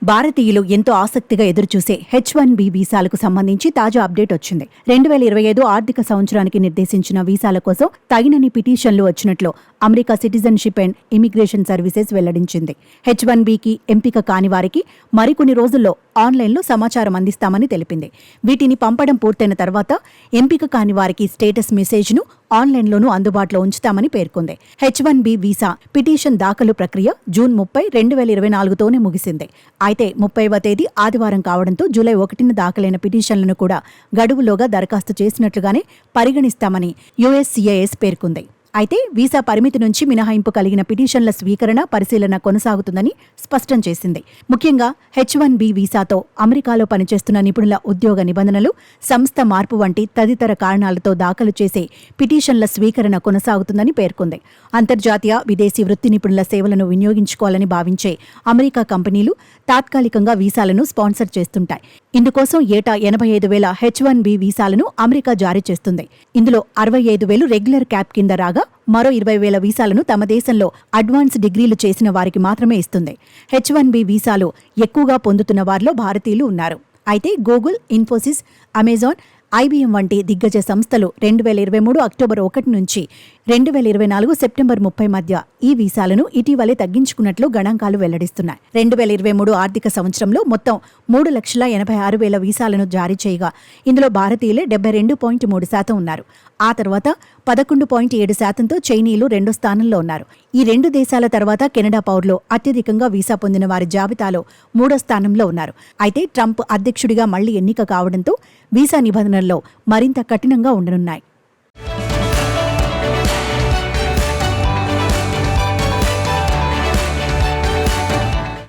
భారతీయులు ఎంతో ఆసక్తిగా ఎదురుచూసే H1B వీసాలకు సంబంధించి తాజా అప్డేట్ వచ్చింది. 2025 ఆర్థిక సంవత్సరానికి నిర్దేశించిన వీసాల కోసం తగినన్ని పిటిషన్లు వచ్చినట్లు America citizenship and immigration services వెల్లడించింది. H1Bకి ఎంపిక కాని వారికి మరికొన్ని రోజుల్లో ఆన్లైన్లో సమాచారం అందిస్తామని తెలిపింది. వీటిని పంపడం పూర్తయిన తర్వాత ఎంపిక కాని వారికి స్టేటస్ మెసేజ్ను ఆన్లైన్లోనూ అందుబాటులో ఉంచుతామని పేర్కొంది. H1B వీసా పిటిషన్ దాఖలు ప్రక్రియ జూన్ 30, 2024తోనే ముగిసింది. అయితే 30వ తేదీ ఆదివారం కావడంతో జూలై 1న దాఖలైన పిటిషన్లను కూడా గడువులోగా దరఖాస్తు చేసినట్లుగానే పరిగణిస్తామని USCIS పేర్కొంది. అయితే వీసా పరిమితి నుంచి మినహాయింపు కలిగిన పిటిషన్ల స్వీకరణ, పరిశీలన కొనసాగుతుందని స్పష్టం చేసింది. ముఖ్యంగా H1B వీసాతో అమెరికాలో పనిచేస్తున్న నిపుణుల ఉద్యోగ నిబంధనలు, సంస్థ మార్పు వంటి తదితర కారణాలతో దాఖలు చేసే పిటిషన్ల స్వీకరణ కొనసాగుతుందని పేర్కొంది. అంతర్జాతీయ, విదేశీ వృత్తి నిపుణుల సేవలను వినియోగించుకోవాలని భావించే అమెరికా కంపెనీలు తాత్కాలికంగా వీసాలను స్పాన్సర్ చేస్తుంటాయి. ఇందుకోసం ఏటా 85,000 H1B వీసాలను అమెరికా జారీ చేస్తుంది. ఇందులో 65,000 రెగ్యులర్ క్యాప్ కింద రాగా మరో 20,000 వీసాలను తమ దేశంలో అడ్వాన్స్ డిగ్రీలు చేసిన వారికి మాత్రమే ఇస్తుంది. H1B వీసాలు ఎక్కువగా పొందుతున్న వారిలో భారతీయులు ఉన్నారు. అయితే గూగుల్, ఇన్ఫోసిస్, అమెజాన్, IBM వంటి దిగ్గజ సంస్థలు 2023 అక్టోబర్ 1 నుంచి 2024 సెప్టెంబర్ 30 మధ్య ఈ వీసాలను ఇటీవలే తగ్గించుకున్నట్లు గణాంకాలు వెల్లడిస్తున్నాయి. 2023 ఆర్థిక సంవత్సరంలో మొత్తం 3,86,000 వీసాలను జారీ చేయగా ఇందులో భారతీయులే 72.3% ఉన్నారు. ఆ తర్వాత 11.7%తో చైనీయులు రెండో స్థానంలో ఉన్నారు. ఈ రెండు దేశాల తర్వాత కెనడా పౌరులు అత్యధికంగా వీసా పొందిన వారి జాబితాలో 3వ స్థానంలో ఉన్నారు. అయితే ట్రంప్ అధ్యక్షుడిగా మళ్లీ ఎన్నిక కావడంతో వీసా నిబంధనల్లో మరింత కఠినంగా ఉండనున్నాయి.